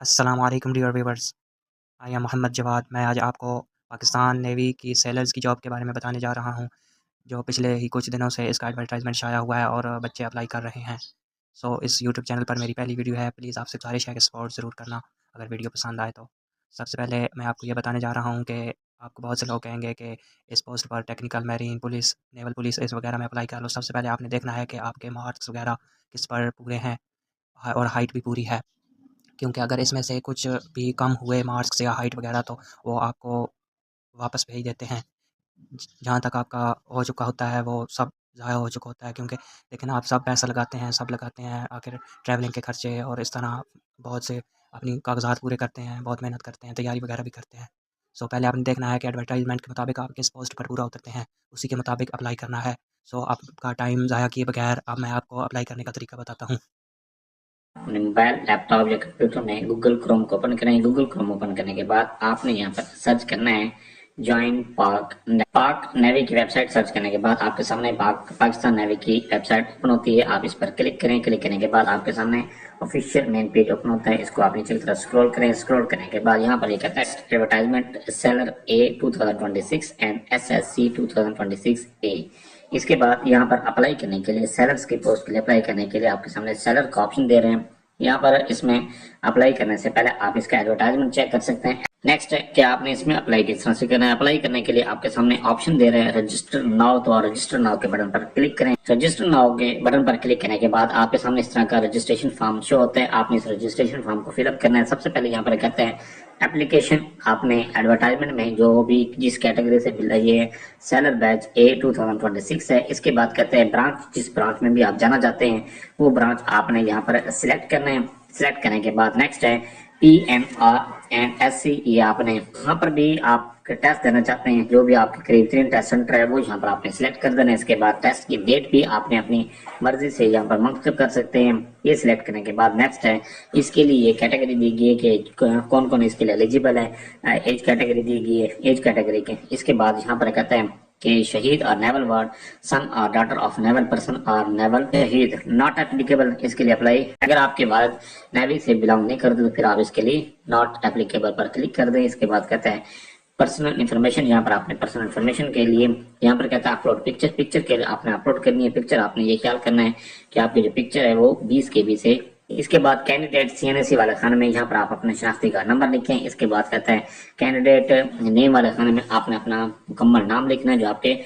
अस्सलाम वालेकुम dear viewers. I am Mohammad Jawad. मैं आज आपको पाकिस्तान नेवी की सेलर्स की जॉब के बारे में बताने जा रहा हूं, जो पिछले ही कुछ दिनों से इसका एडवर्टाइजमेंट शाया हुआ है और बच्चे अप्लाई कर रहे हैं। इस यूट्यूब चैनल पर मेरी पहली वीडियो है। प्लीज़ आपसे गुजारिश है कि सपोर्ट ज़रूर करना अगर वीडियो पसंद आए तो। सबसे पहले मैं आपको ये बताने जा रहा हूँ कि आपको बहुत से लोग कहेंगे कि इस पोस्ट पर technical, marine police, naval police इस वगैरह में अप्लाई कर लो। सबसे पहले आपने देखना है कि आपके मार्क्स वगैरह किस पर पूरे हैं और हाइट भी पूरी है, क्योंकि अगर इसमें से कुछ भी कम हुए मार्क्स या हाइट वगैरह तो वो आपको वापस भेज देते हैं। जहाँ तक आपका हो चुका होता है वो सब ज़ाया हो चुका होता है, क्योंकि लेकिन आप सब पैसा लगाते हैं, सब लगाते हैं, आखिर ट्रैवलिंग के खर्चे और इस तरह बहुत से अपनी कागजात पूरे करते हैं, बहुत मेहनत करते हैं, तैयारी वगैरह भी करते हैं। पहले आपने देखना है कि एडवर्टाइजमेंट के मुताबिक आप किस पोस्ट पर पूरा उतरते हैं, उसी के मुताबिक अप्लाई करना है। आपका टाइम ज़ाया किए बगैर अब मैं आपको अप्लाई करने का तरीका बताता हूँ। अपने मोबाइल, लैपटॉप या कंप्यूटर में गूगल क्रोम को ओपन करें। गूगल क्रोम ओपन करने के बाद आपने यहाँ पर सर्च करना है ज्वाइन पाक नेवी की वेबसाइट। सर्च करने के बाद आपके सामने पाकिस्तान नेवी की वेबसाइट ओपन होती है। आप इस पर क्लिक करें। क्लिक करने के बाद आपके सामने ऑफिशियल मेन पेज ओपन होता है। इसको आप नीचे की तरफ स्क्रॉल करें। स्क्रॉल करने के बाद यहाँ पर लिखा है advertisement seller A 2026 and SSC 2026 ए। इसके बाद यहाँ पर अप्लाई करने के लिए, सेलर्स की पोस्ट के लिए अप्लाई करने के लिए आपके सामने सेलर का ऑप्शन दे रहे हैं। यहाँ पर इसमें अप्लाई करने से पहले आप इसका एडवर्टाइजमेंट चेक कर सकते हैं। नेक्स्ट है कि आपने इसमें अप्लाई किस तरह से करना है। अप्लाई करने के लिए आपके सामने ऑप्शन दे रहे हैं रजिस्टर नाउ, तो रजिस्टर नाउ के बटन पर क्लिक करें। रजिस्टर नाउ के बटन पर क्लिक करने के बाद आपके सामने इस तरह का रजिस्ट्रेशन फॉर्म शो होता है। आपने इस रजिस्ट्रेशन फॉर्म को फिलअप करना है। सबसे पहले यहाँ पर कहते हैं एप्लीकेशन। आपने एडवर्टाइजमेंट में जो भी जिस कैटेगरी से मिल रही है सेलर बैच ए 2026 है। इसके बाद कहते हैं ब्रांच, जिस ब्रांच में भी आप जाना चाहते हैं वो ब्रांच आपने यहाँ पर सिलेक्ट करना है। सिलेक्ट करने के बाद नेक्स्ट है PMR&SC। ये आपने यहाँ पर भी आप टेस्ट देना चाहते हैं, जो भी आपके करीब 3 टेस्ट सेंटर है वो यहाँ पर आपने सिलेक्ट कर देना है। इसके बाद टेस्ट की डेट भी आपने अपनी मर्जी से यहाँ पर मुंतखब कर सकते हैं। ये सिलेक्ट करने के बाद नेक्स्ट है, इसके लिए कैटेगरी दी गई है कि कौन कौन इसके लिए एलिजिबल है। एज कैटेगरी दी गई है, एज कैटेगरी के। इसके बाद यहाँ पर कहता है कि शहीद और नेवल वार्ड, सन और डॉटर ऑफ नेवल पर्सन और नेवल शहीद नॉट एप्लीकेबल। इसके लिए अप्लाई, अगर आपके वालिद नेवी से बिलोंग नहीं करते तो फिर आप इसके लिए नॉट एप्लीकेबल पर क्लिक कर दें। इसके बाद कहता है पर्सनल इन्फॉर्मेशन। यहाँ पर आपने पर्सनल इन्फॉर्मेशन के लिए यहाँ पर कहता है अपलोड पिक्चर। पिक्चर के लिए आपने अपलोड करनी है पिक्चर। आपने ये ख्याल करना है कि आपकी जो पिक्चर है वो 20 KB से। इसके बाद कैंडिडेट CNSE वाले खाने में यहाँ पर आप अपने शनाख्ती कार्ड नंबर लिखें। इसके बाद कहता है कैंडिडेट नेम वाले खाने में आपने अपना मुकम्मल नाम लिखना है जो आपके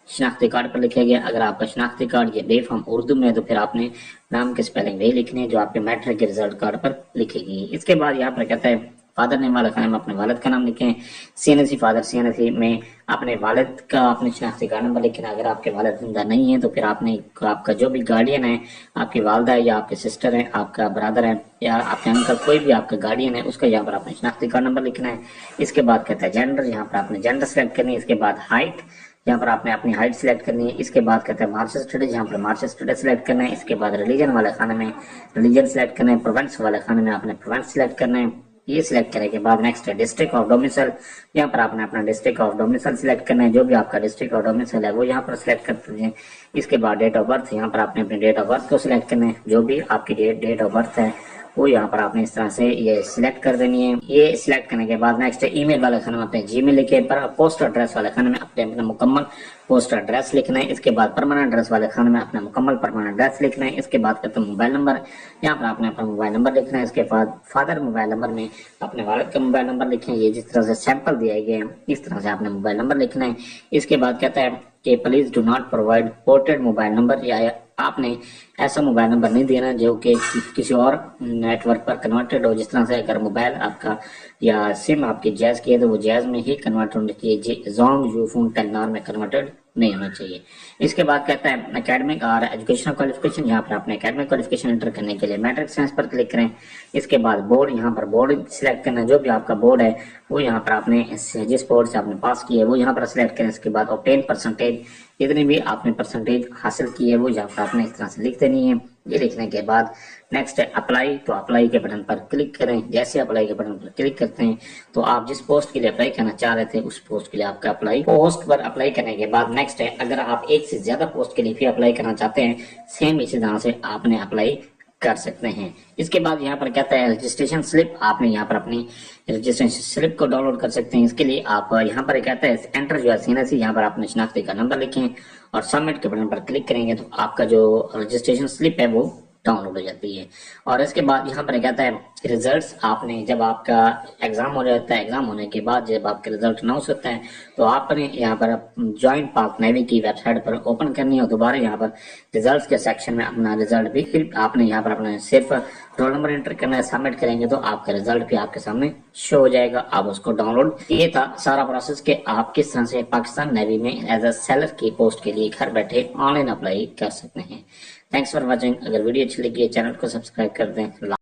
शनाख्ती कार्ड पर लिखा गया। अगर आपका शनाख्ती कार्ड ये बेफाम उर्दू में है तो फिर आपने नाम के स्पेलिंग वही लिखने हैं जो आपके मैट्रिक के रिजल्ट कार्ड पर लिखेगी। इसके बाद यहाँ पर कहता है फादर नेम वाला खाने में अपने वालिद का नाम लिखें। CNSE फादर, CNSE में अपने वालिद का अपने शनाख्ती कार्ड नंबर लिखना। अगर आपके वालिद जिंदा नहीं है तो फिर आपने आपका जो भी गार्डियन है, आपकी वालदा है या आपके सिस्टर है, आपका ब्रदर है या आपके अंकल, कोई भी आपका गार्डियन है, उसका यहाँ पर आपने शनाख्ती कार्ड नंबर लिखना है। इसके बाद कहता है जेंडर। यहाँ पर आपने जेंडर सेलेक्ट करनी है। इसके बाद हाइट, यहाँ पर आपने अपनी हाइट सिलेक्ट करनी है। इसके बाद कहते हैं मार्शल स्टडीज, यहाँ पर मार्शल स्टडीज सिलेक्ट करना है। इसके बाद रिलीजन वाले खाने में रिलीजन सिलेक्ट करना है। प्रोवेंस वाले खाने में आपने प्रोवेंस सिलेक्ट करना है। ये सिलेक्ट करने के बाद नेक्स्ट है डिस्ट्रिक्ट ऑफ डोमिसाइल। यहाँ पर आपने अपना डिस्ट्रिक्ट ऑफ डोमिसाइल सिलेक्ट करना है। जो भी आपका डिस्ट्रिक्ट ऑफ डोमिसाइल है वो यहाँ पर सिलेक्ट कर दीजिए। इसके बाद डेट ऑफ बर्थ, यहाँ पर आपने अपनी डेट ऑफ बर्थ को सिलेक्ट करना है। जो भी आपकी डेट ऑफ बर्थ है वो यहाँ पर आपने इस तरह से ये सिलेक्ट कर देनी है। ये सिलेक्ट करने के बाद नेक्स्ट है ईमेल वाले खाने में अपने जीमेल लिखे। पर पोस्ट एड्रेस वाले खाने में अपने अपना मुकम्मल पोस्ट एड्रेस लिखना है। इसके बाद परमानेंट एड्रेस वाले खाने में अपना मुकम्मल परमानेंट एड्रेस लिखना है। इसके बाद कहते हैं मोबाइल नंबर, यहाँ पर आपने अपना मोबाइल नंबर लिखना है। इसके बाद फादर मोबाइल नंबर में अपने वालिद का मोबाइल नंबर लिखें। ये जिस तरह से सैंपल दिए गए हैं इस तरह से आपने मोबाइल नंबर लिखना है। इसके बाद कहता है कि please do not provide ported mobile number, या आपने ऐसा मोबाइल नंबर नहीं देना जो कि किसी और नेटवर्क पर कन्वर्टेड हो। जिस तरह से अगर मोबाइल आपका या सिम आपकी जैज की है तो वो जैज में ही कन्वर्ट होनी चाहिए, जोंग यूफोन टेलनॉर में कन्वर्टेड नहीं होना चाहिए। इसके बाद कहता है एकेडमिक और एजुकेशनल क्वालिफिकेशन। यहाँ पर आपने एकेडमिक क्वालिफिकेशन एंटर करने के लिए मैट्रिक साइंस पर क्लिक करें। इसके बाद बोर्ड, यहाँ पर बोर्ड सिलेक्ट करना है। जो भी आपका बोर्ड है वो यहाँ पर आपने जिस बोर्ड से आपने पास किया है वो यहाँ पर सिलेक्ट करें। इसके बाद ऑब्टेन परसेंटेज, जितनी भी आपने परसेंटेज हासिल की है वो यहाँ पर आपने इस तरह से लिख देनी है। ये लिखने के बाद नेक्स्ट है अप्लाई, तो अप्लाई के बटन पर क्लिक करें। जैसे अप्लाई के बटन पर क्लिक करते हैं तो आप जिस पोस्ट के लिए अप्लाई करना चाह रहे थे उस पोस्ट के लिए आपका अप्लाई, पोस्ट पर अप्लाई करने के बाद नेक्स्ट है अगर आप एक से ज्यादा पोस्ट के लिए भी अप्लाई करना चाहते हैं सेम इसी तरह से आपने अप्लाई कर सकते हैं। इसके बाद यहाँ पर कहता है रजिस्ट्रेशन स्लिप, आपने यहाँ पर अपनी रजिस्ट्रेशन स्लिप को डाउनलोड कर सकते हैं। इसके लिए आप यहाँ पर कहता है एंटर योर सीएनसी, यहाँ पर आपने शनाख्ती का नंबर लिखें और सबमिट के बटन पर क्लिक करेंगे तो आपका जो रजिस्ट्रेशन स्लिप है वो डाउनलोड हो जाती है। और इसके बाद यहाँ पर कहता है रिजल्ट्स, आपने जब आपका एग्जाम हो जाता है, एग्जाम होने के बाद जब आपके रिजल्ट अनाउंस होता है तो आपने यहाँ पर ज्वाइन पाक नेवी की वेबसाइट पर ओपन करनी है और दोबारा यहाँ पर रिजल्ट्स के सेक्शन में अपना रिजल्ट भी, फिर आपने यहाँ पर अपना सिर्फ रोल नंबर एंटर करना है, सबमिट करेंगे तो आपका रिजल्ट भी आपके सामने शो हो जाएगा। आप उसको डाउनलोड, ये था सारा प्रोसेस कि आप किस तरह से पाकिस्तान नेवी में एज अ सेलर की पोस्ट के लिए घर बैठे ऑनलाइन अप्लाई कर सकते हैं। Thanks for watching. अगर वीडियो अच्छी लगी है चैनल को सब्सक्राइब कर दें।